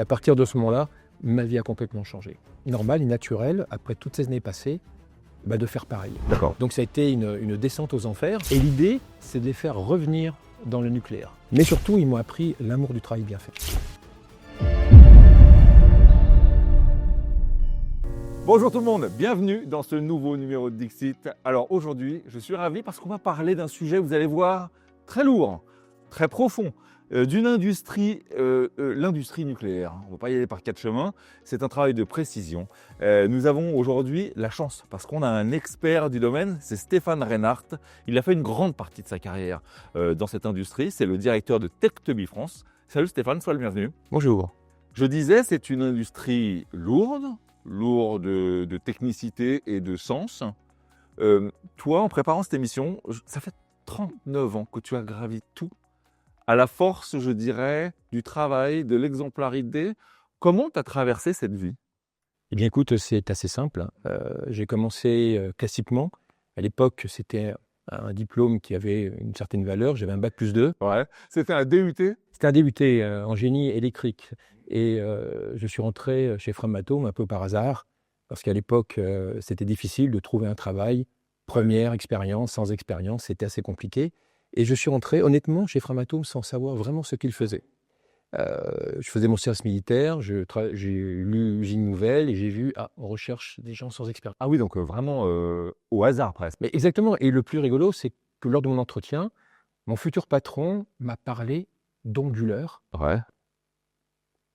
Et à partir de ce moment-là, ma vie a complètement changé. Normal et naturel, après toutes ces années passées, de faire pareil. D'accord. Donc ça a été une descente aux enfers. Et l'idée, c'est de les faire revenir dans le nucléaire. Mais surtout, ils m'ont appris l'amour du travail bien fait. Bonjour tout le monde, bienvenue dans ce nouveau numéro de Dixit. Alors aujourd'hui, je suis ravi parce qu'on va parler d'un sujet, vous allez voir, très lourd, très profond, d'une industrie, l'industrie nucléaire. On ne va pas y aller par quatre chemins, c'est un travail de précision. Nous avons aujourd'hui la chance, parce qu'on a un expert du domaine, c'est Stéphane Reinhardt. Il a fait une grande partie de sa carrière dans cette industrie, c'est le directeur de Techteby France. Salut Stéphane, sois le bienvenu. Bonjour. Je disais, c'est une industrie lourde de technicité et de sens. Toi, en préparant cette émission, ça fait 39 ans que tu as gravi tout à la force, je dirais, du travail, de l'exemplarité. Comment tu as traversé cette vie? Eh bien écoute, c'est assez simple. J'ai commencé classiquement. À l'époque, c'était un diplôme qui avait une certaine valeur. J'avais un bac plus 2. Ouais. C'était un DUT? C'était un DUT en génie électrique. Et je suis rentré chez Framatome un peu par hasard, parce qu'à l'époque, c'était difficile de trouver un travail. Première expérience, sans expérience, c'était assez compliqué. Et je suis rentré, honnêtement, chez Framatome sans savoir vraiment ce qu'ils faisaient. Je faisais mon service militaire, j'ai lu Usine Nouvelle et j'ai vu, on recherche des gens sans expérience. Ah oui, donc vraiment au hasard presque. Mais exactement. Et le plus rigolo, c'est que lors de mon entretien, mon futur patron m'a parlé d'onduleurs. Ouais.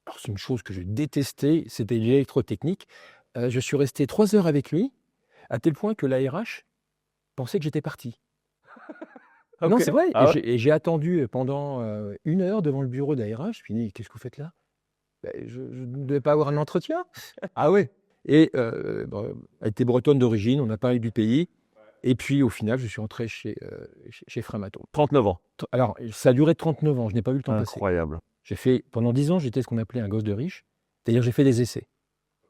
Alors, c'est une chose que je détestais, c'était l'électrotechnique. Je suis resté 3 heures avec lui, à tel point que la RH pensait que j'étais parti. Okay. Non, c'est vrai. Ah ouais. Et j'ai attendu pendant 1 heure devant le bureau de la RH. Je me dis, qu'est-ce que vous faites là? Je ne devais pas avoir un entretien. Ah oui. Et elle était bretonne d'origine, on a parlé du pays. Et puis, au final, je suis rentré chez Framatome. 39 ans. Alors, ça a duré 39 ans, je n'ai pas vu le temps passer. Incroyable. Pendant 10 ans, j'étais ce qu'on appelait un gosse de riche. C'est-à-dire, j'ai fait des essais.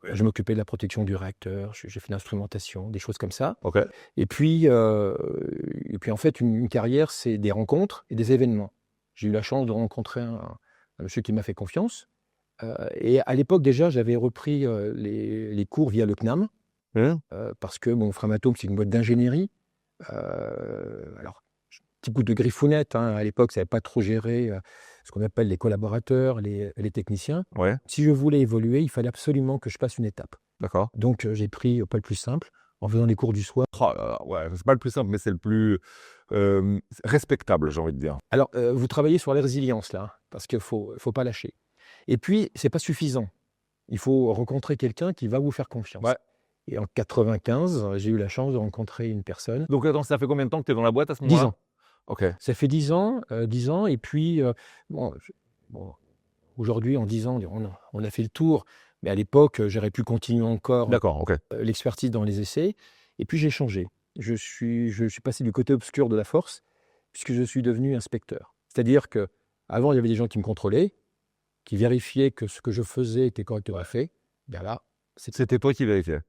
Ouais. Je m'occupais de la protection du réacteur, j'ai fait l'instrumentation, des choses comme ça. Ok. Et puis en fait, une carrière, c'est des rencontres et des événements. J'ai eu la chance de rencontrer un monsieur qui m'a fait confiance. Et à l'époque, déjà, j'avais repris les cours via le CNAM, parce que Framatome, c'est une boîte d'ingénierie. Alors, petit coup de griffounette, à l'époque, ça n'avait pas trop géré ce qu'on appelle les collaborateurs, les techniciens. Ouais. Si je voulais évoluer, il fallait absolument que je passe une étape. D'accord. Donc, j'ai pris pas le plus simple, en faisant les cours du soir. Ouais, c'est pas le plus simple, mais c'est le plus respectable, j'ai envie de dire. Alors, vous travaillez sur la résilience, là, parce qu'il faut pas lâcher. Et puis, c'est pas suffisant. Il faut rencontrer quelqu'un qui va vous faire confiance. Ouais. Et en 95, j'ai eu la chance de rencontrer une personne. Donc, attends, ça fait combien de temps que tu es dans la boîte à ce moment-là? 10 ans. Ok. Ça fait 10 ans, et puis, aujourd'hui, en 10 ans, on a fait le tour, mais à l'époque, j'aurais pu continuer encore. D'accord, ok. L'expertise dans les essais, et puis j'ai changé. Je suis passé du côté obscur de la force, puisque je suis devenu inspecteur. C'est-à-dire qu'avant, il y avait des gens qui me contrôlaient, qui vérifiaient que ce que je faisais était correctement fait. Bien là, c'était toi qui vérifiais.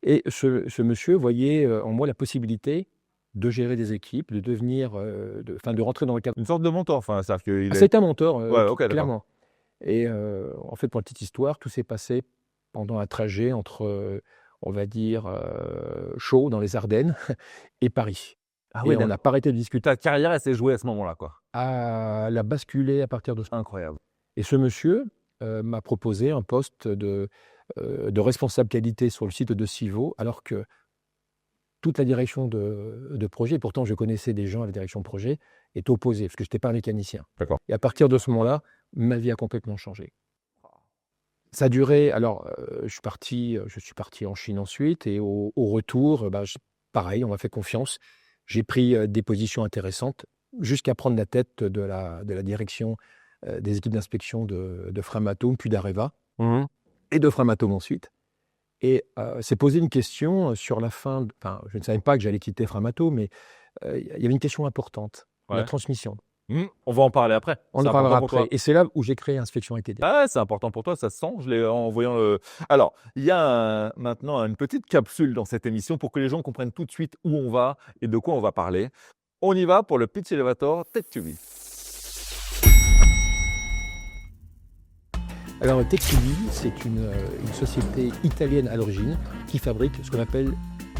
Et ce monsieur voyait en moi la possibilité de gérer des équipes, de devenir, de rentrer dans le cadre. Une sorte de mentor, c'est-à-dire qu'il C'est un mentor, D'accord. clairement. Et en fait, pour la petite histoire, tout s'est passé pendant un trajet entre, on va dire, Chaux, dans les Ardennes, et Paris. Ah et oui, on n'a pas arrêté de discuter. Ta carrière, elle s'est jouée à ce moment-là, quoi. Elle a basculé à partir de ce moment. Incroyable. Et ce monsieur m'a proposé un poste de responsable qualité sur le site de Civaux, alors que toute la direction de projet, pourtant je connaissais des gens à la direction de projet, est opposée, parce que je n'étais pas un mécanicien. D'accord. Et à partir de ce moment-là, ma vie a complètement changé. Ça a duré, alors je suis parti en Chine ensuite, et au retour, pareil, on m'a fait confiance. J'ai pris des positions intéressantes, jusqu'à prendre la tête de la direction des équipes d'inspection de Framatome, puis d'Areva, et de Framatome ensuite. Et s'est posé une question sur la fin. Je ne savais pas que j'allais quitter Framatome, mais il y avait une question importante, la transmission. On va en parler après. On en parlera après. Et c'est là où j'ai créé Inspection ITD. Ah, c'est important pour toi, ça se sent. Je l'ai en voyant le. Alors, il y a maintenant une petite capsule dans cette émission pour que les gens comprennent tout de suite où on va et de quoi on va parler. On y va pour le pitch elevator Techteby. Alors Textili, c'est une société italienne à l'origine qui fabrique ce qu'on appelle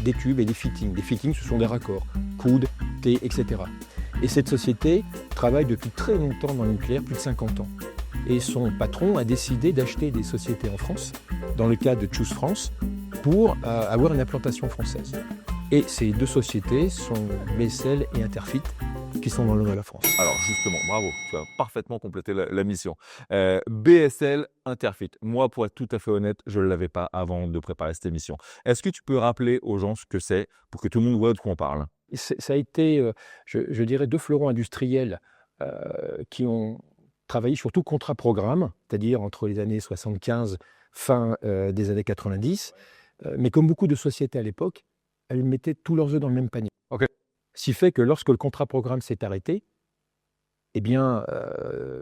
des tubes et des fittings. Des fittings, ce sont des raccords, coudes, thé, etc. Et cette société travaille depuis très longtemps dans le nucléaire, plus de 50 ans. Et son patron a décidé d'acheter des sociétés en France, dans le cas de Choose France, pour avoir une implantation française. Et ces deux sociétés sont BSL et Interfit, qui sont dans le nord de la France. Alors justement, bravo, tu as parfaitement complété la mission. BSL Interfit, moi pour être tout à fait honnête, je ne l'avais pas avant de préparer cette émission. Est-ce que tu peux rappeler aux gens ce que c'est pour que tout le monde voit de quoi on parle? Ça a été, je dirais, deux fleurons industriels qui ont travaillé surtout contrat-programme, c'est-à-dire entre les années 75, fin des années 90. Mais comme beaucoup de sociétés à l'époque, elles mettaient tous leurs œufs dans le même panier. Ok. Ce qui fait que lorsque le contrat-programme s'est arrêté, eh bien,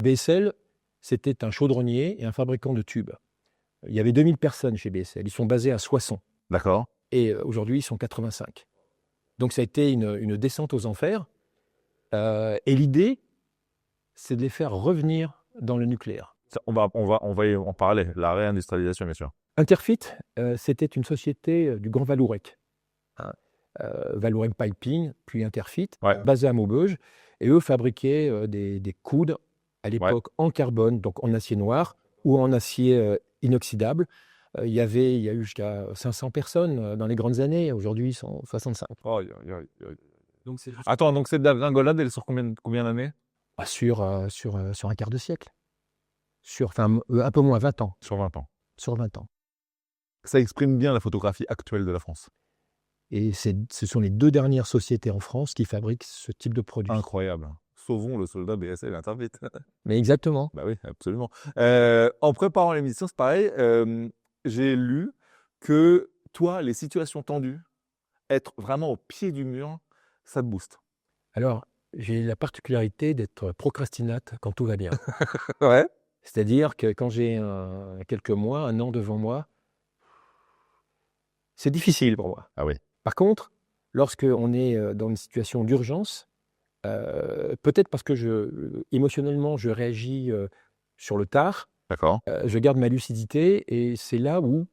BSL, c'était un chaudronnier et un fabricant de tubes. Il y avait 2000 personnes chez BSL. Ils sont basés à Soissons. D'accord. Et aujourd'hui, ils sont 85. Donc, ça a été une descente aux enfers. Et l'idée, c'est de les faire revenir dans le nucléaire. On va y en parler, la réindustrialisation, bien sûr. Interfit, c'était une société du Grand Vallourec. Vallourec Piping, puis Interfit, basée à Maubeuge. Et eux fabriquaient des coudes, à l'époque, en carbone, donc en acier noir ou en acier inoxydable. Il y a eu jusqu'à 500 personnes dans les grandes années. Aujourd'hui, ils sont 65. Donc Attends, donc cette dégringolade, elle est sur combien d'années? Sur un quart de siècle. Un peu moins, 20 ans. Sur 20 ans. Sur 20 ans. Ça exprime bien la photographie actuelle de la France. Et ce sont les deux dernières sociétés en France qui fabriquent ce type de produit. Incroyable. Sauvons le soldat BSL Interfit. Mais exactement. Bah oui, absolument. En préparant l'émission, c'est pareil. J'ai lu que toi, les situations tendues, être vraiment au pied du mur, ça te booste. Alors, j'ai la particularité d'être procrastinate quand tout va bien. Ouais. C'est-à-dire que quand j'ai quelques mois, un an devant moi, c'est difficile pour moi. Ah oui. Par contre, lorsqu'on est dans une situation d'urgence, peut-être parce que émotionnellement, je réagis sur le tard, D'accord. je garde ma lucidité et c'est là où,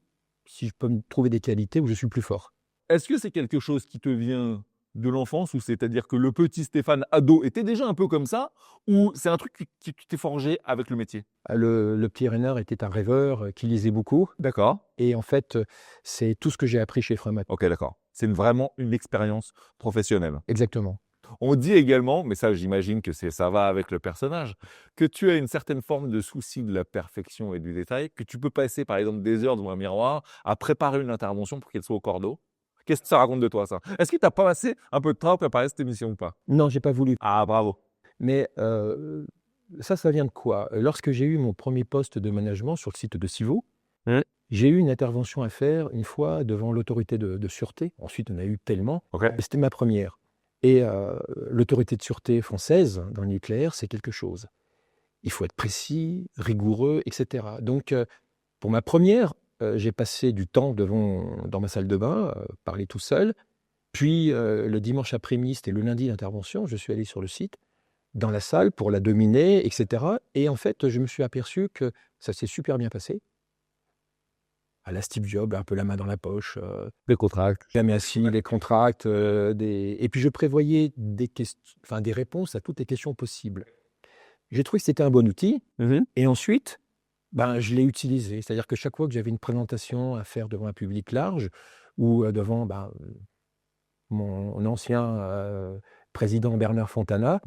si je peux me trouver des qualités, où je suis plus fort. Est-ce que c'est quelque chose qui te vient de l'enfance, ou c'est-à-dire que le petit Stéphane ado était déjà un peu comme ça, ou c'est un truc qui t'es forgé avec le métier? Le petit Reynard était un rêveur qui lisait beaucoup. D'accord. Et en fait, c'est tout ce que j'ai appris chez Framac. Ok, d'accord. C'est vraiment une expérience professionnelle. Exactement. On dit également, mais ça j'imagine que ça va avec le personnage, que tu as une certaine forme de souci de la perfection et du détail, que tu peux passer par exemple des heures devant un miroir à préparer une intervention pour qu'elle soit au cordeau. Qu'est-ce que ça raconte de toi, ça? Est-ce que tu n'as pas passé un peu de temps à préparer cette émission ou pas? Non, j'ai pas voulu. Ah, bravo. Mais ça vient de quoi? Lorsque j'ai eu mon premier poste de management sur le site de Civaux, j'ai eu une intervention à faire une fois devant l'autorité de sûreté. Ensuite, on a eu tellement. Okay. Et c'était ma première. Et l'autorité de sûreté française dans le nucléaire, c'est quelque chose. Il faut être précis, rigoureux, etc. Donc, pour ma première, j'ai passé du temps dans ma salle de bain, parler tout seul. Puis, le dimanche après-midi, c'était le lundi d'intervention, je suis allé sur le site, dans la salle pour la dominer, etc. Et en fait, je me suis aperçu que ça s'est super bien passé. À la Steve Jobs, un peu la main dans la poche. Les contracts. Jamais assis, les contracts. Et puis, je prévoyais des réponses à toutes les questions possibles. J'ai trouvé que c'était un bon outil. Et ensuite, je l'ai utilisé. C'est-à-dire que chaque fois que j'avais une présentation à faire devant un public large ou devant mon ancien président Bernard Fontana,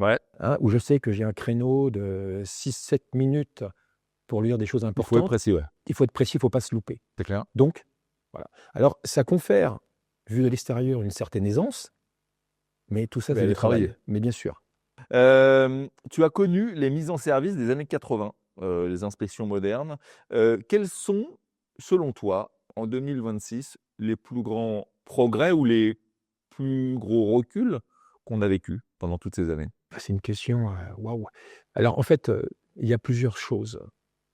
où je sais que j'ai un créneau de 6-7 minutes pour lui dire des choses importantes. Il faut être précis, Il faut être précis, il ne faut pas se louper. C'est clair. Donc, voilà. Alors, ça confère, vu de l'extérieur, une certaine aisance, mais tout ça, c'est du travail. Mais bien sûr. Tu as connu les mises en service des années 80, les inspections modernes. Quels sont, selon toi, en 2026, les plus grands progrès ou les plus gros reculs qu'on a vécu pendant toutes ces années? C'est une question, waouh. Alors, en fait, il y a plusieurs choses.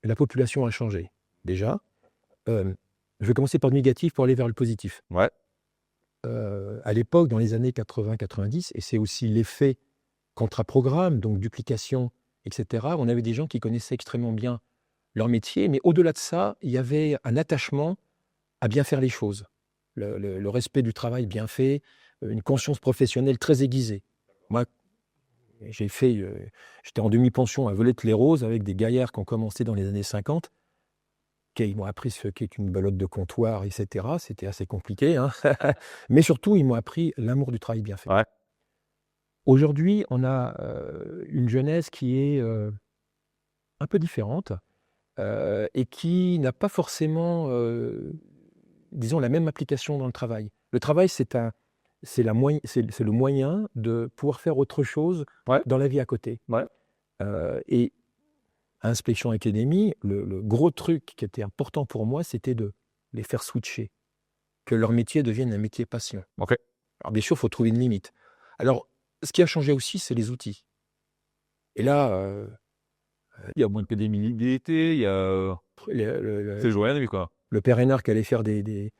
La population a changé, déjà. Je vais commencer par le négatif pour aller vers le positif. À l'époque, dans les années 80-90, et c'est aussi l'effet contrat-programme, donc duplication, etc., on avait des gens qui connaissaient extrêmement bien leur métier, mais au-delà de ça, il y avait un attachement à bien faire les choses. Le respect du travail bien fait, une conscience professionnelle très aiguisée. Moi, j'étais en demi-pension à Veulettes-les-Roses avec des gaillards qui ont commencé dans les années 50, ils m'ont appris ce qu'est une belote de comptoir, etc. C'était assez compliqué, hein. Mais surtout, ils m'ont appris l'amour du travail bien fait. Ouais. Aujourd'hui, on a une jeunesse qui est un peu différente et qui n'a pas forcément, disons, la même application dans le travail. Le travail, c'est le moyen de pouvoir faire autre chose Ouais. dans la vie à côté. Ouais. Et à Inspection Academy, le gros truc qui était important pour moi, c'était de les faire switcher, que leur métier devienne un métier passion. Ok. Alors bien sûr, il faut trouver une limite. Alors, ce qui a changé aussi, c'est les outils. Et là, Il y a moins de pénibilité, il y a... C'est le jour et la nuit, quoi. le père Hénard qui allait faire des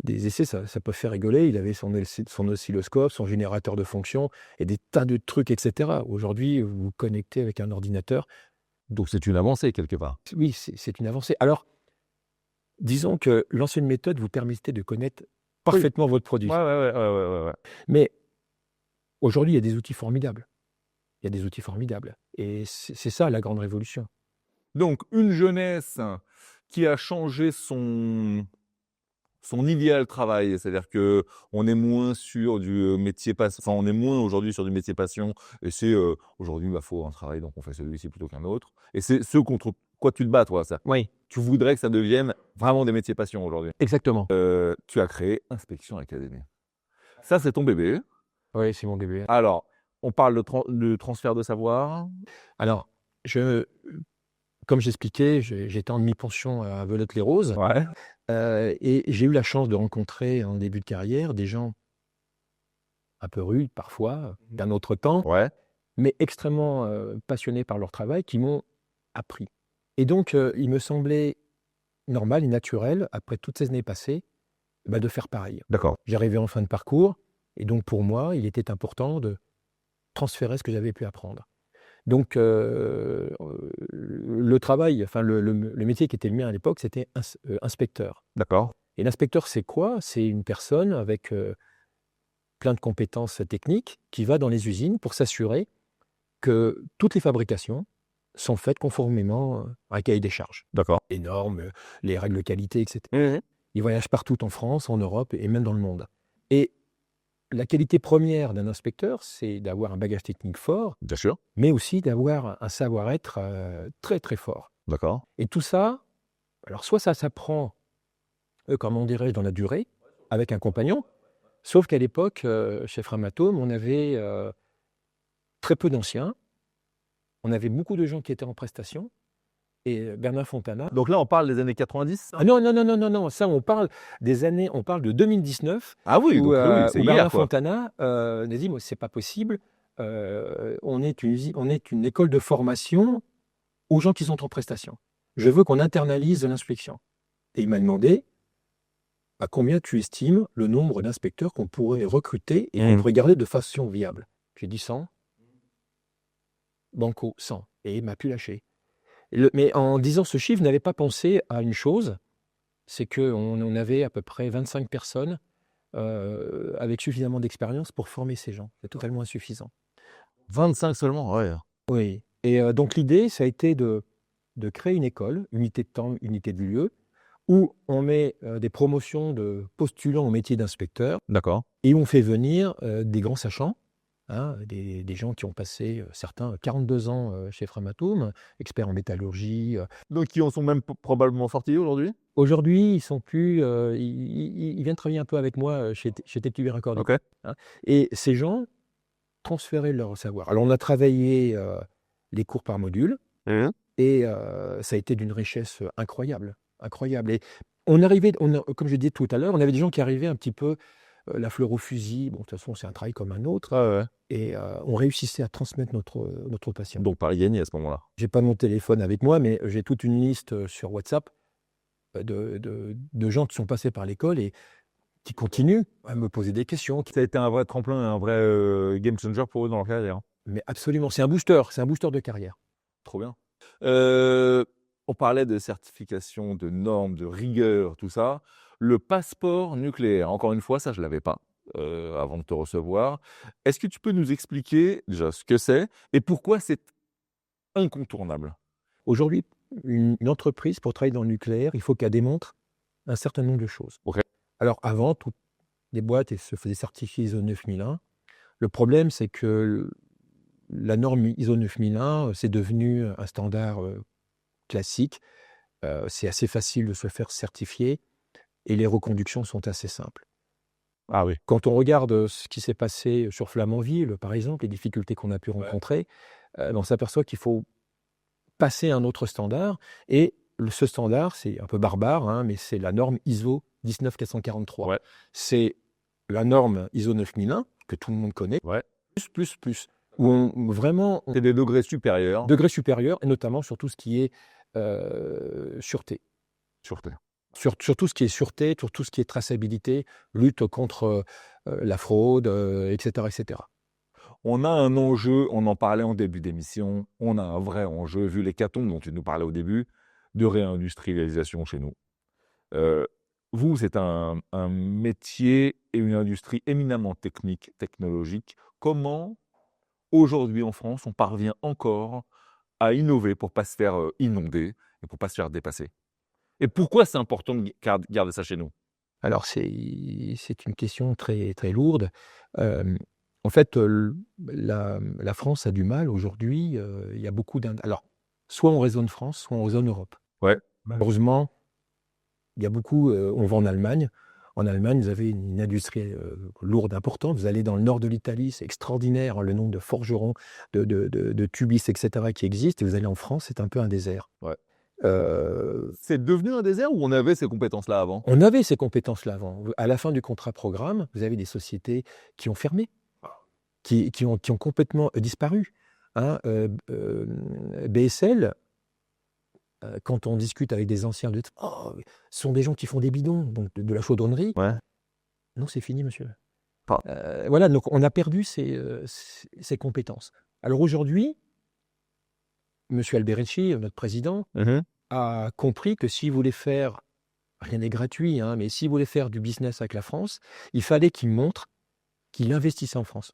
essais, ça peut faire rigoler. Il avait son oscilloscope, son générateur de fonctions et des tas de trucs, etc. Aujourd'hui, vous vous connectez avec un ordinateur. Donc c'est une avancée, quelque part. Oui, c'est une avancée. Alors, disons que l'ancienne méthode vous permettait de connaître parfaitement votre produit. Ouais. Mais aujourd'hui, il y a des outils formidables. Et c'est ça la grande révolution. Donc, une jeunesse qui a changé son idéal travail, c'est-à-dire que on est moins sur du métier passion, enfin on est moins aujourd'hui sur du métier passion, et c'est aujourd'hui il faut un travail donc on fait celui-ci plutôt qu'un autre, et c'est ce contre quoi tu te bats toi, ça. Oui, Tu voudrais que ça devienne vraiment des métiers passion aujourd'hui. exactement. Tu as créé Inspection Academy. Ça c'est ton bébé. Oui, c'est mon bébé. Alors, on parle de transfert de savoir. Alors, comme j'expliquais, j'étais en demi-pension à Veulettes-les-Roses. Ouais. Et j'ai eu la chance de rencontrer en début de carrière des gens un peu rudes parfois, d'un autre temps, Ouais. mais extrêmement passionnés par leur travail, qui m'ont appris. Et donc, il me semblait normal et naturel, après toutes ces années passées, de faire pareil. D'accord. J'arrivais en fin de parcours, et donc pour moi, il était important de transférer ce que j'avais pu apprendre. Donc, le travail, enfin le métier qui était le mien à l'époque, c'était inspecteur. D'accord. Et l'inspecteur, c'est quoi? C'est une personne avec plein de compétences techniques qui va dans les usines pour s'assurer que toutes les fabrications sont faites conformément à un cahier des charges. D'accord. Les normes, les règles de qualité, etc. Il voyage partout en France, en Europe et même dans le monde. Et la qualité première d'un inspecteur, c'est d'avoir un bagage technique fort, Bien sûr. mais aussi d'avoir un savoir-être très très fort. D'accord. Et tout ça, alors soit ça s'apprend, comment dirais-je, dans la durée, avec un compagnon, sauf qu'à l'époque, chez Framatome, on avait très peu d'anciens, on avait beaucoup de gens qui étaient en prestation, et Bernard Fontana... Donc là, on parle des années 90. Ah non, ça on parle des années, on parle de 2019, Ah oui, où, donc oui, c'est où hier, Bernard quoi. Fontana nous dit, moi, c'est pas possible, on est une école de formation aux gens qui sont en prestation. Je veux qu'on internalise l'inspection. Et il m'a demandé, à combien tu estimes le nombre d'inspecteurs qu'on pourrait recruter et qu'on pourrait garder de façon viable? J'ai dit 100. Banco, 100. Et il m'a pu lâcher. Mais en disant ce chiffre, je n'avais pas pensé à une chose, c'est qu'on avait à peu près 25 personnes avec suffisamment d'expérience pour former ces gens. C'est totalement insuffisant. 25 seulement, ouais. Oui. Et donc l'idée, ça a été de créer une école, unité de temps, unité de lieu, où on met des promotions de postulants au métier d'inspecteur. D'accord. Et on fait venir des grands sachants, hein, des gens qui ont passé, certains, 42 ans chez Framatome, experts en métallurgie. Donc, qui en sont même probablement sortis aujourd'hui. Aujourd'hui, ils sont plus, ils viennent travailler un peu avec moi chez TQV Raccordi. Ok. Hein. Et ces gens transféraient leur savoir. Alors, on a travaillé les cours par module, et ça a été d'une richesse incroyable. Et on arrivait, comme je disais tout à l'heure, on avait des gens qui arrivaient un petit peu la fleur au fusil. Bon, de toute façon, c'est un travail comme un autre. Ouais. Et on réussissait à transmettre notre passion. Donc, Paris gagné à ce moment-là. J'ai pas mon téléphone avec moi, mais j'ai toute une liste sur WhatsApp de gens qui sont passés par l'école et qui continuent à me poser des questions. Ça a été un vrai tremplin, un vrai game changer pour eux dans leur carrière. Mais absolument, c'est un booster de carrière. Trop bien. On parlait de certification, de normes, de rigueur, tout ça. Le passeport nucléaire, encore une fois, ça, je ne l'avais pas avant de te recevoir. Est-ce que tu peux nous expliquer déjà ce que c'est et pourquoi c'est incontournable? Aujourd'hui, une entreprise, pour travailler dans le nucléaire, il faut qu'elle démontre un certain nombre de choses. Ok. Alors avant, toutes les boîtes se faisaient certifier ISO 9001. Le problème, c'est que la norme ISO 9001, c'est devenu un standard classique. C'est assez facile de se faire certifier et les reconductions sont assez simples. Ah oui. Quand on regarde ce qui s'est passé sur Flamanville, par exemple, les difficultés qu'on a pu rencontrer, on s'aperçoit qu'il faut passer à un autre standard. Et ce standard, c'est un peu barbare, hein, mais c'est la norme ISO 19443. Ouais. C'est la norme ISO 9001, que tout le monde connaît, Ouais. plus, où vraiment, C'est des degrés supérieurs. degré supérieur, et notamment sur tout ce qui est sûreté. Sûreté. Sur tout ce qui est sûreté, sur tout ce qui est traçabilité, lutte contre la fraude, etc., etc. On a un enjeu, on en parlait en début d'émission, on a un vrai enjeu, vu l'hécatombe dont tu nous parlais au début, de réindustrialisation chez nous. Vous, c'est un métier et une industrie éminemment technique, technologique. Comment, aujourd'hui en France, on parvient encore à innover pour ne pas se faire inonder et pour ne pas se faire dépasser? Et pourquoi c'est important de garder ça chez nous? Alors c'est une question très, très lourde. En fait, la France a du mal aujourd'hui, il y a beaucoup alors, soit on raisonne France, soit on raisonne Europe. Ouais. Malheureusement, il y a beaucoup, on va en Allemagne. En Allemagne, vous avez une industrie lourde, importante. Vous allez dans le nord de l'Italie, c'est extraordinaire, hein, le nombre de forgerons, de tubistes, etc., qui existent. Et vous allez en France, c'est un peu un désert. Ouais. Euh, C'est devenu un désert ou on avait ces compétences-là avant? on avait ces compétences-là avant. À la fin du contrat programme, vous avez des sociétés qui ont fermé, qui ont complètement disparu. Hein. BSL, quand on discute avec des anciens, oh, ce sont des gens qui font des bidons, donc de la chaudronnerie. Ouais. Non, c'est fini, monsieur. Pas. Voilà, donc on a perdu ces compétences. Alors aujourd'hui, monsieur Alberici, notre président, a compris que s'il voulait faire, rien n'est gratuit, hein, mais s'il voulait faire du business avec la France, il fallait qu'il montre qu'il investissait en France.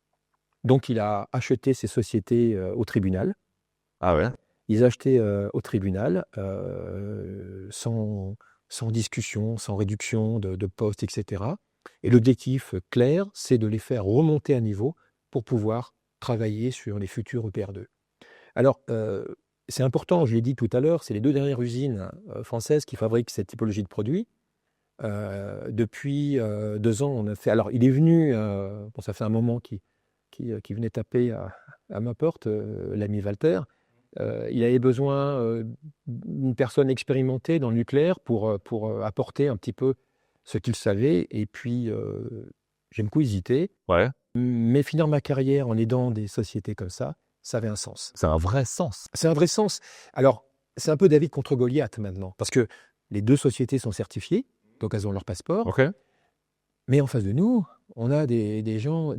Donc il a acheté ces sociétés au tribunal. Ah ouais? Ils achetaient au tribunal sans discussion, sans réduction de poste, etc. Et l'objectif clair, c'est de les faire remonter à niveau pour pouvoir travailler sur les futurs EPR2. Alors, c'est important, je l'ai dit tout à l'heure, c'est les 2 dernières usines françaises qui fabriquent cette typologie de produits. Depuis 2 ans, on a fait. Alors, il est venu, bon, ça fait un moment qui venait taper à ma porte, l'ami Walter. Il avait besoin d'une personne expérimentée dans le nucléaire pour apporter un petit peu ce qu'il savait. Et puis, j'ai beaucoup hésité. Ouais. Mais finir ma carrière en aidant des sociétés comme ça avait un sens. C'est un vrai sens. C'est un vrai sens. Alors, c'est un peu David contre Goliath maintenant, parce que les 2 sociétés sont certifiées, donc elles ont leur passeport. Ok. Mais en face de nous, on a des gens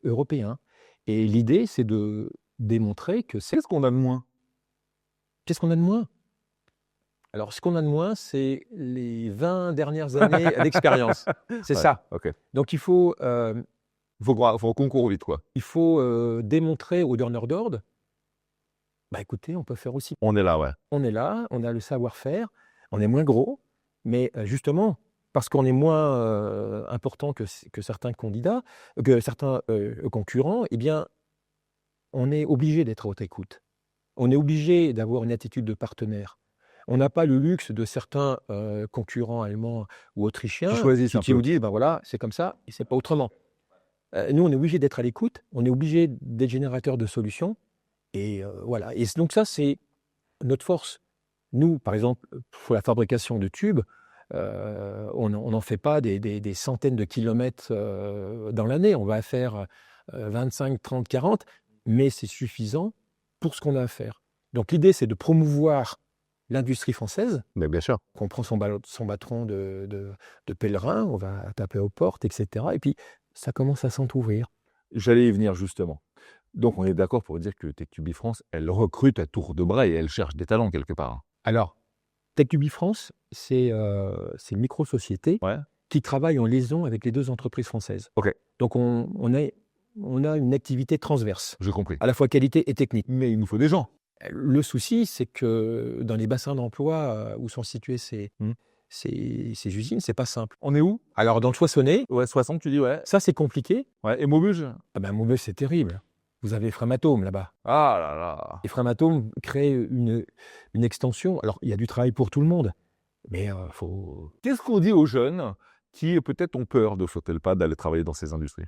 européens. Et l'idée, c'est de démontrer que c'est... Qu'est-ce qu'on a de moins? Qu'est-ce qu'on a de moins? Alors, ce qu'on a de moins, c'est les 20 dernières années d'expérience. C'est ça. Ok. Donc, il faut Faut qu'on court vite, quoi. démontrer aux donneurs d'ordre, bah écoutez, on peut faire aussi. On est là, ouais. On est là, on a le savoir-faire, on est moins gros, mais justement, parce qu'on est moins important que certains candidats, que certains concurrents, eh bien, on est obligé d'être à haute écoute. On est obligé d'avoir une attitude de partenaire. On n'a pas le luxe de certains concurrents allemands ou autrichiens Qui choisissent un qui peu. vous disent, ben voilà, c'est comme ça et c'est pas autrement. Nous, on est obligé d'être à l'écoute, on est obligé d'être générateur de solutions. Et voilà. Et donc ça, c'est notre force. Nous, par exemple, pour la fabrication de tubes, on n'en fait pas des centaines de kilomètres dans l'année. On va faire 25, 30, 40, mais c'est suffisant pour ce qu'on a à faire. Donc l'idée, c'est de promouvoir l'industrie française. Mais bien sûr. On prend son bâton de pèlerin, on va taper aux portes, etc. Et puis, ça commence à s'entrouvrir. J'allais y venir justement. Donc on est d'accord pour dire que TechTubi France, elle recrute à tour de bras et elle cherche des talents quelque part. Alors, Tech2B France, c'est une micro-société Ouais. qui travaille en liaison avec les 2 entreprises françaises. Ok, Donc on a une activité transverse, j'ai compris. à la fois qualité et technique. Mais il nous faut des gens. Le souci, c'est que dans les bassins d'emploi, où sont situées Mmh. ces usines, c'est pas simple. On est où? Alors dans le Soissonnais, Ouais, 60, tu dis, ouais. ça c'est compliqué. Ouais, et Maubeuge? Ah ben Maubeuge, c'est terrible. Vous avez Framatome là-bas. Ah là là. Et Framatome crée une extension. Alors il y a du travail pour tout le monde, mais faut Qu'est-ce qu'on dit aux jeunes qui peut-être ont peur de sauter le pas d'aller travailler dans ces industries?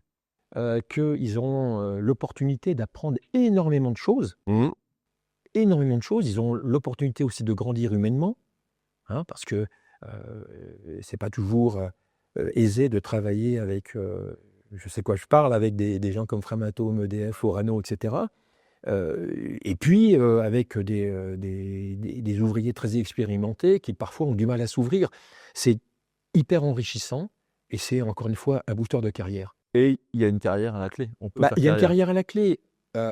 qu'ils auront l'opportunité d'apprendre énormément de choses. Mmh. Énormément de choses. Ils ont l'opportunité aussi de grandir humainement, hein, parce que c'est pas toujours aisé de travailler avec, je sais quoi je parle, avec des gens comme Framatome, EDF, Orano, etc. Et puis avec des ouvriers très expérimentés qui parfois ont du mal à s'ouvrir. C'est hyper enrichissant et c'est encore une fois un booster de carrière. Et il y a une carrière à la clé. On peut faire Il y a une carrière. carrière à la clé.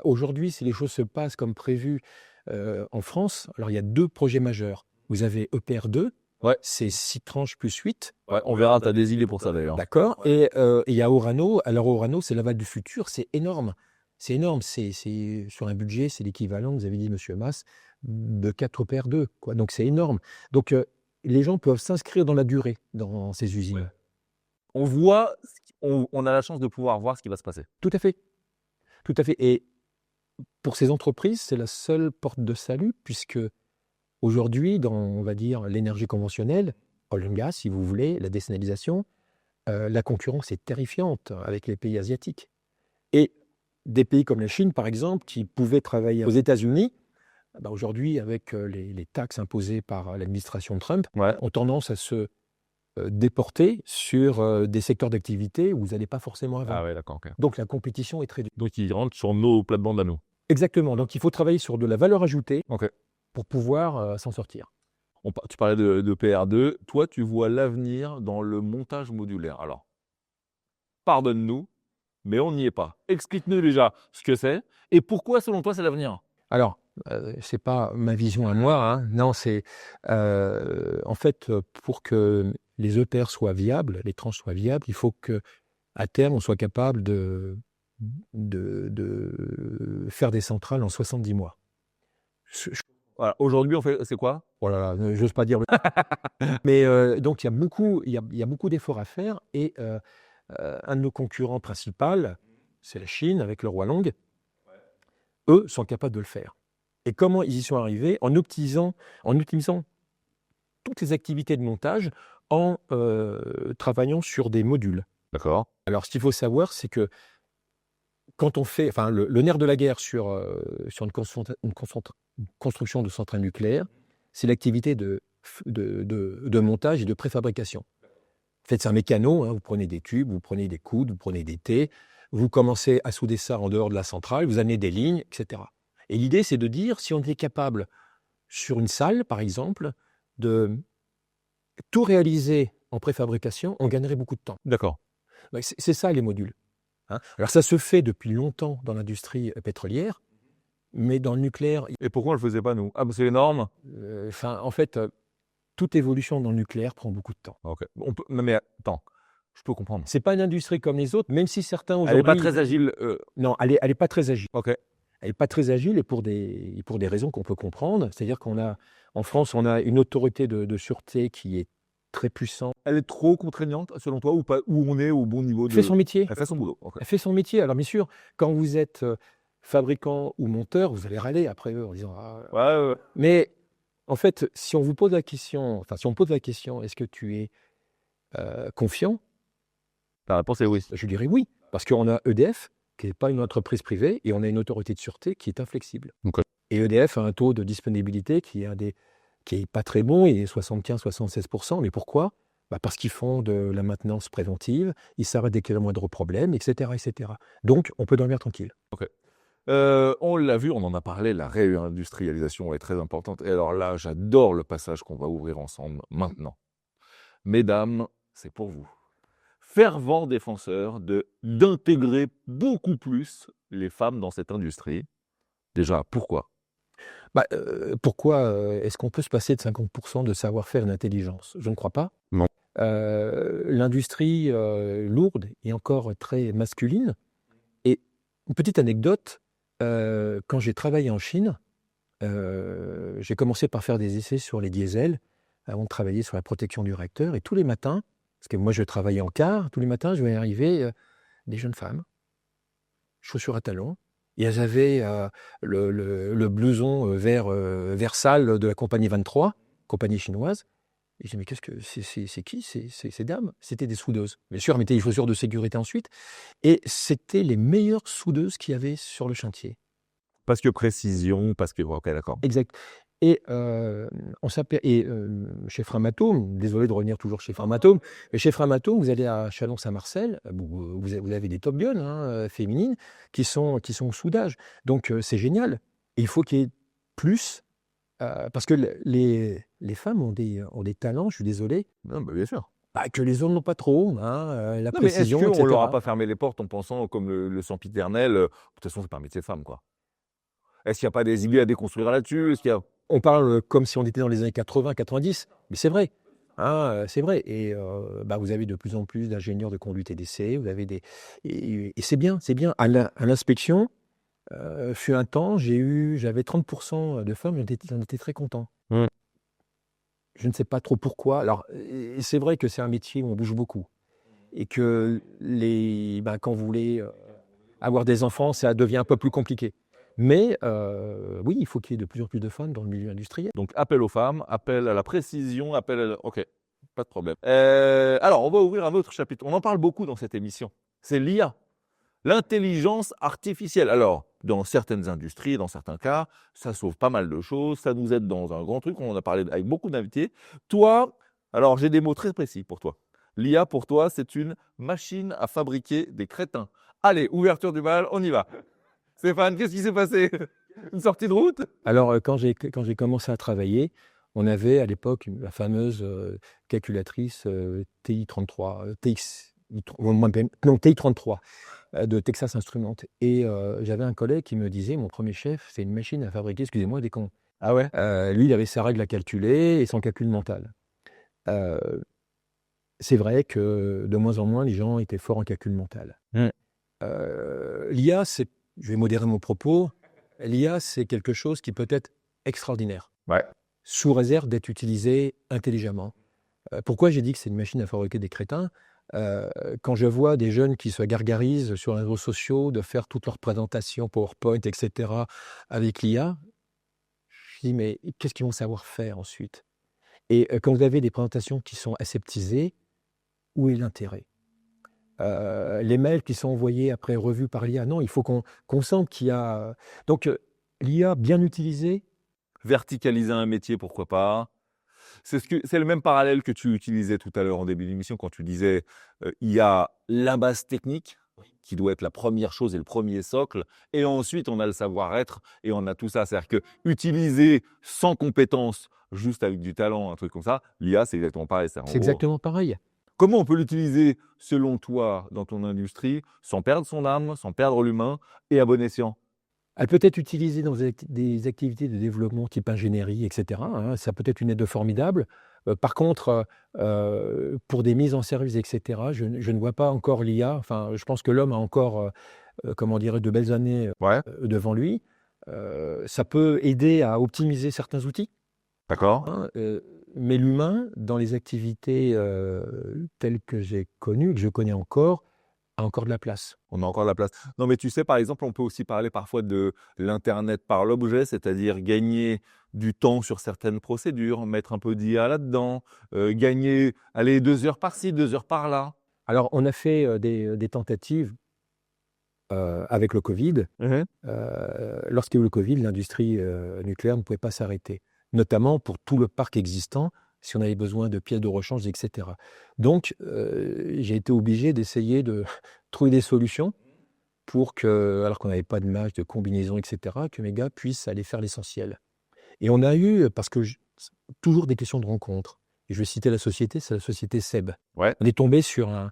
Aujourd'hui, si les choses se passent comme prévu en France, alors il y a 2 projets majeurs. Vous avez EPR2, Ouais. c'est 6 tranches plus 8, Ouais, on verra, tu as des idées pour ça d'ailleurs. d'accord. Et il y a Orano. Alors Orano, c'est l'aval du futur, c'est énorme. C'est énorme. C'est sur un budget, c'est l'équivalent, vous avez dit Monsieur Mas, de 4 EPR2, quoi. Donc c'est énorme. Donc les gens peuvent s'inscrire dans la durée dans ces usines. On voit, on a la chance de pouvoir voir ce qui va se passer. Tout à fait. Tout à fait. Et pour ces entreprises, c'est la seule porte de salut puisque aujourd'hui, dans, on va dire, l'énergie conventionnelle, oil and gas, si vous voulez, la désalinisation, la concurrence est terrifiante avec les pays asiatiques. Et des pays comme la Chine, par exemple, qui pouvaient travailler aux États-Unis, aujourd'hui, avec les taxes imposées par l'administration de Trump, Ouais. ont tendance à se déporter sur des secteurs d'activité où vous n'allez pas forcément avant. Ah ouais, d'accord. Ok. Donc la compétition est très dure. Donc ils rentrent sur nos plates-bandes à nous. Exactement. Donc il faut travailler sur de la valeur ajoutée Ok. pour pouvoir s'en sortir. Tu parlais de PR2. Toi, tu vois l'avenir dans le montage modulaire. Alors, pardonne-nous, mais on n'y est pas. Explique-nous déjà ce que c'est et pourquoi, selon toi, c'est l'avenir. Alors, c'est pas ma vision à moi, hein. Non, c'est en fait pour que les EPR soient viables, les tranches soient viables, il faut que à terme on soit capable de faire des centrales en 70 mois. Voilà. Aujourd'hui, on fait, c'est quoi? Oh là là, j'ose pas dire. Mais donc il y a beaucoup d'efforts à faire et un de nos concurrents principaux, c'est la Chine avec le Hualong. Eux sont capables de le faire. Et comment ils y sont arrivés? En optimisant toutes les activités de montage en travaillant sur des modules. D'accord. Alors, ce qu'il faut savoir, c'est que quand on fait, enfin, le nerf de la guerre sur une construction de centrale nucléaire, c'est l'activité de montage et de préfabrication. Faites un mécano, hein, vous prenez des tubes, vous prenez des coudes, vous prenez des T, vous commencez à souder ça en dehors de la centrale, vous amenez des lignes, etc. Et l'idée, c'est de dire, si on était capable, sur une salle, par exemple, de tout réaliser en préfabrication, on gagnerait beaucoup de temps. D'accord. C'est ça, les modules, hein. Alors, ça se fait depuis longtemps dans l'industrie pétrolière, mais dans le nucléaire, Et pourquoi on ne le faisait pas, nous? Ah, bah, c'est énorme. en fait, toute évolution dans le nucléaire prend beaucoup de temps. Ok. Non, mais attends, je peux comprendre. C'est pas une industrie comme les autres, même si certains Elle aujourd'hui... n'est pas très agile. Non, elle est pas très agile. Ok. Elle n'est pas très agile et pour des raisons qu'on peut comprendre. C'est-à-dire en France, on a une autorité de sûreté qui est très puissante. Elle est trop contraignante, selon toi, ou pas, où on est au bon niveau Elle fait son métier. Elle fait son boulot. Ok. Elle fait son métier. Alors bien sûr, quand vous êtes fabricant ou monteur, vous allez râler après eux en disant ah... Ouais. Mais en fait, si on pose la question, est-ce que tu es confiant? La réponse est oui. Je dirais oui, parce qu'on a EDF, qui n'est pas une entreprise privée, et on a une autorité de sûreté qui est inflexible. Ok. Et EDF a un taux de disponibilité qui est pas très bon, il est 75-76%. Mais pourquoi? Parce qu'ils font de la maintenance préventive, ils s'arrêtent dès qu'il y a le moindre problème, etc., etc. Donc, on peut dormir tranquille. Ok. On l'a vu, on en a parlé, la réindustrialisation est très importante. Et alors là, j'adore le passage qu'on va ouvrir ensemble maintenant. Mesdames, c'est pour vous. Fervent défenseur d'intégrer beaucoup plus les femmes dans cette industrie. Déjà, pourquoi? Pourquoi est-ce qu'on peut se passer de 50% de savoir-faire et d'intelligence? Je ne crois pas. Non. L'industrie lourde est encore très masculine. Et une petite anecdote, quand j'ai travaillé en Chine, j'ai commencé par faire des essais sur les diesels avant de travailler sur la protection du réacteur. Et tous les matins, parce que moi je travaillais en car, tous les matins je voyais arriver des jeunes femmes, chaussures à talons, et elles avaient le blouson vert sale de la compagnie 23, compagnie chinoise. Et je dis, mais qu'est-ce que c'est qui ces dames? C'était des soudeuses. Bien sûr, elles mettaient les chaussures de sécurité ensuite. Et c'était les meilleures soudeuses qu'il y avait sur le chantier. Parce que précision, parce que... Ok, d'accord. Exact. Et chez Framatome, désolé de revenir toujours chez Framatome, mais chez Framatome, vous allez à Chalon-Saint-Marcel, vous avez des Top Gun féminines qui sont au soudage. Donc c'est génial. Et il faut qu'il y ait plus, parce que les femmes ont des talents, je suis désolé, Non, bien sûr. que les hommes n'ont pas trop, la Non, mais est-ce précision, qu'on etc. leur a pas fermé les portes en pensant, comme le sempiternel, de toute façon, c'est pas un métier de femme, quoi. Est-ce qu'il n'y a pas des idées à déconstruire là-dessus? Est-ce qu'il y a... On parle comme si on était dans les années 80, 90, mais c'est vrai. C'est vrai. Et vous avez de plus en plus d'ingénieurs de conduite et d'essai. Vous avez et c'est bien, c'est bien. À l'inspection, fut un temps, j'avais 30% de femmes, j'en étais très content. Mmh. Je ne sais pas trop pourquoi. Alors, et c'est vrai que c'est un métier où on bouge beaucoup. Et que quand vous voulez avoir des enfants, ça devient un peu plus compliqué. Mais oui, il faut qu'il y ait de plus en plus de femmes dans le milieu industriel. Donc, appel aux femmes, appel à la précision, appel à... Ok, pas de problème. Alors, on va ouvrir un autre chapitre. On en parle beaucoup dans cette émission. C'est l'IA, l'intelligence artificielle. Alors, dans certaines industries, dans certains cas, ça sauve pas mal de choses, ça nous aide dans un grand truc. On en a parlé avec beaucoup d'invités. Toi, alors j'ai des mots très précis pour toi. L'IA, pour toi, c'est une machine à fabriquer des crétins. Allez, ouverture du bal, on y va. Stéphane, qu'est-ce qui s'est passé? Une sortie de route? Alors, quand j'ai commencé à travailler, on avait à l'époque la fameuse calculatrice TI-33, TI-33 de Texas Instruments. Et j'avais un collègue qui me disait, mon premier chef, c'est une machine à fabriquer, excusez-moi, des cons. Ah ouais? Lui, il avait ses règles à calculer et son calcul mental. Euh, c'est vrai que de moins en moins, les gens étaient forts en calcul mental. Mm. L'IA, je vais modérer mon propos, l'IA, c'est quelque chose qui peut être extraordinaire, Ouais. sous réserve d'être utilisé intelligemment. Pourquoi j'ai dit que c'est une machine à fabriquer des crétins? Quand je vois des jeunes qui se gargarisent sur les réseaux sociaux de faire toutes leurs présentations PowerPoint, etc., avec l'IA, je dis, mais qu'est-ce qu'ils vont savoir faire ensuite? Et quand vous avez des présentations qui sont aseptisées, où est l'intérêt? Les mails qui sont envoyés après revus par l'IA, non, il faut qu'on sente qu'il y a... Donc, l'IA bien utilisée. Verticaliser un métier, pourquoi pas? C'est le même parallèle que tu utilisais tout à l'heure en début d'émission quand tu disais il y a la base technique qui doit être la première chose et le premier socle, et ensuite on a le savoir-être et on a tout ça. C'est-à-dire que utiliser sans compétence, juste avec du talent, un truc comme ça, l'IA c'est exactement pareil. C'est exactement pareil. Comment on peut l'utiliser selon toi dans ton industrie sans perdre son âme, sans perdre l'humain et à bon escient? Elle peut être utilisée dans des activités de développement type ingénierie, etc., ça peut être une aide formidable. Par contre, pour des mises en service, etc., je ne vois pas encore l'IA. Enfin, je pense que l'homme a encore, de belles années Ouais, devant lui. Ça peut aider à optimiser certains outils, d'accord. mais l'humain, dans les activités telles que j'ai connues, que je connais encore, a encore de la place. On a encore de la place. Non, mais tu sais, par exemple, on peut aussi parler parfois de l'Internet par l'objet, c'est-à-dire gagner du temps sur certaines procédures, mettre un peu d'IA là-dedans, gagner, allez, 2 heures par-ci, 2 heures par-là. Alors, on a fait des tentatives avec le Covid. Lorsqu'il y a eu le Covid, l'industrie nucléaire ne pouvait pas s'arrêter, notamment pour tout le parc existant, si on avait besoin de pièces de rechange, etc. Donc, j'ai été obligé d'essayer de trouver des solutions pour que, alors qu'on n'avait pas de match, de combinaison, etc., que mes gars puissent aller faire l'essentiel. Et on a eu, parce que toujours des questions de rencontre. Et je vais citer la société, c'est la société SEB. Ouais. On est tombé sur un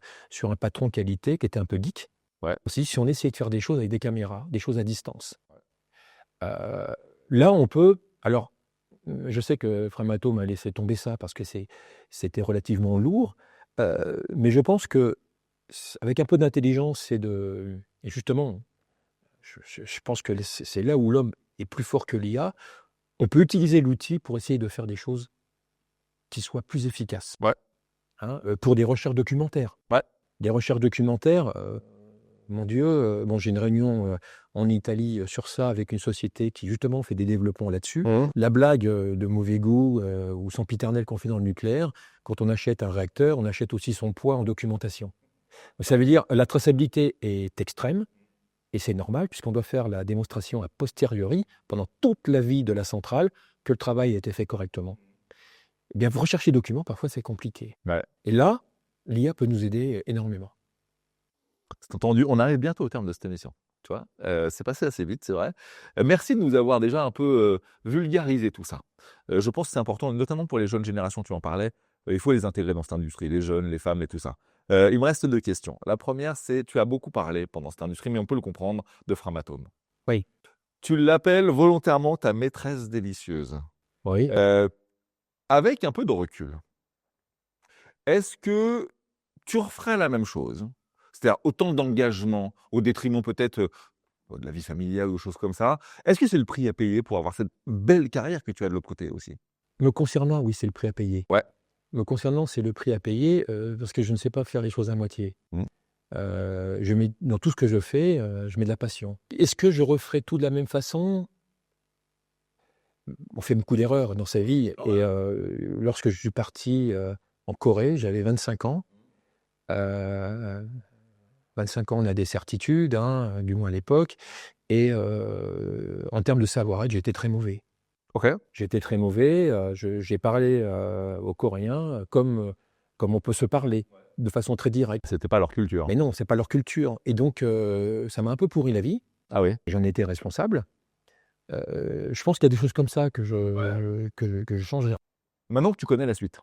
patron qualité qui était un peu geek. Ouais. Aussi, si on essayait de faire des choses avec des caméras, des choses à distance. Là, on peut Alors, je sais que Framatome a laissé tomber ça parce que c'était relativement lourd, mais je pense que avec un peu d'intelligence et justement, je pense que c'est là où l'homme est plus fort que l'IA. On peut utiliser l'outil pour essayer de faire des choses qui soient plus efficaces. Ouais. Hein, pour des recherches documentaires. Ouais. Des recherches documentaires, mon Dieu, bon, j'ai une réunion en Italie sur ça avec une société qui justement fait des développements là-dessus. La blague de mauvais goût ou sempiternelle qu'on fait dans le nucléaire, quand on achète un réacteur, on achète aussi son poids en documentation. Ça veut dire la traçabilité est extrême et c'est normal puisqu'on doit faire la démonstration a posteriori pendant toute la vie de la centrale que le travail a été fait correctement. Eh bien, vous recherchez des documents, parfois c'est compliqué. Ouais. Et là, l'IA peut nous aider énormément. C'est entendu. On arrive bientôt au terme de cette émission. Tu vois, c'est passé assez vite, c'est vrai. Merci de nous avoir déjà un peu vulgarisé tout ça. Je pense que c'est important, notamment pour les jeunes générations, tu en parlais. Il faut les intégrer dans cette industrie, les jeunes, les femmes et tout ça. Il me reste 2 questions. La première, c'est, tu as beaucoup parlé pendant cette industrie, mais on peut le comprendre, de Framatome. Oui. Tu l'appelles volontairement ta maîtresse délicieuse. Oui. Avec un peu de recul, est-ce que tu referais la même chose? C'est-à-dire autant d'engagement au détriment peut-être de la vie familiale ou choses comme ça. Est-ce que c'est le prix à payer pour avoir cette belle carrière que tu as de l'autre côté aussi? Me concernant, oui, c'est le prix à payer. Ouais. Me concernant, c'est le prix à payer parce que je ne sais pas faire les choses à moitié. Mmh. Je mets, dans tout ce que je fais, je mets de la passion. Est-ce que je referais tout de la même façon? On fait beaucoup d'erreurs dans sa vie. Et lorsque je suis parti en Corée, j'avais 25 ans. 25 ans, on a des certitudes, hein, du moins à l'époque. Et en termes de savoir-être, j'étais très mauvais. OK. J'étais très mauvais. J'ai parlé aux Coréens comme on peut se parler, de façon très directe. C'était pas leur culture. Mais non, c'est pas leur culture. Et donc, ça m'a un peu pourri la vie. Ah oui? Et j'en étais responsable. Je pense qu'il y a des choses comme ça que je changerais. Maintenant que tu connais la suite,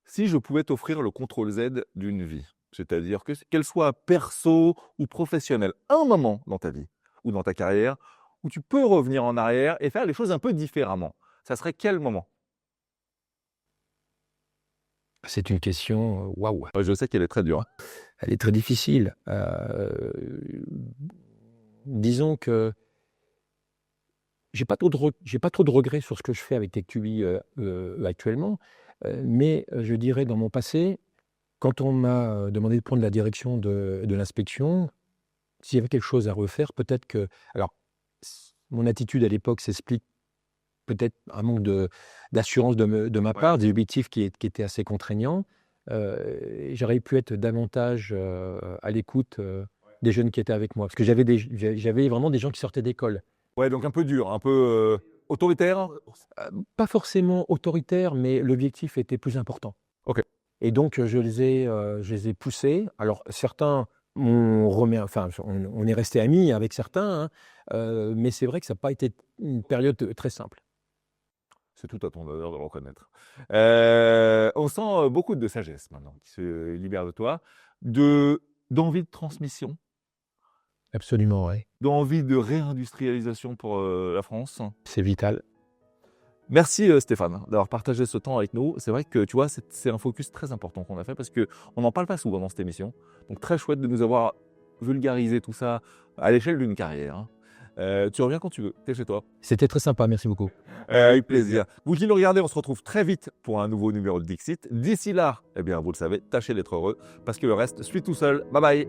si je pouvais t'offrir le contrôle Z d'une vie, c'est-à-dire qu'elle soit perso ou professionnelle, un moment dans ta vie ou dans ta carrière où tu peux revenir en arrière et faire les choses un peu différemment, ça serait quel moment? C'est une question, waouh! Je sais qu'elle est très dure. Elle est très difficile. Disons que j'ai pas trop de regrets sur ce que je fais avec TechTubi actuellement, mais je dirais dans mon passé, quand on m'a demandé de prendre la direction de l'inspection, s'il y avait quelque chose à refaire, peut-être que alors mon attitude à l'époque s'explique peut-être un manque d'assurance de ma part, des objectifs qui étaient assez contraignants. J'aurais pu être davantage à l'écoute des jeunes qui étaient avec moi, parce que j'avais vraiment des gens qui sortaient d'école. Ouais, donc un peu dur, un peu autoritaire? Pas forcément autoritaire, mais l'objectif était plus important. OK. Et donc je les ai poussés. Alors certains on est restés amis avec certains, hein, mais c'est vrai que ça n'a pas été une période très simple. C'est tout à ton honneur de le reconnaître. On sent beaucoup de sagesse maintenant qui se libère de toi, d'envie de transmission, Absolument, oui. d'envie de réindustrialisation pour la France. C'est vital. Merci Stéphane d'avoir partagé ce temps avec nous. C'est vrai que tu vois, c'est un focus très important qu'on a fait parce qu'on n'en parle pas souvent dans cette émission. Donc très chouette de nous avoir vulgarisé tout ça à l'échelle d'une carrière. Hein. Tu reviens quand tu veux, t'es chez toi. C'était très sympa, merci beaucoup. Avec plaisir. Vous qui nous regardez, on se retrouve très vite pour un nouveau numéro de Dixit. D'ici là, eh bien, vous le savez, tâchez d'être heureux parce que le reste suit tout seul. Bye bye.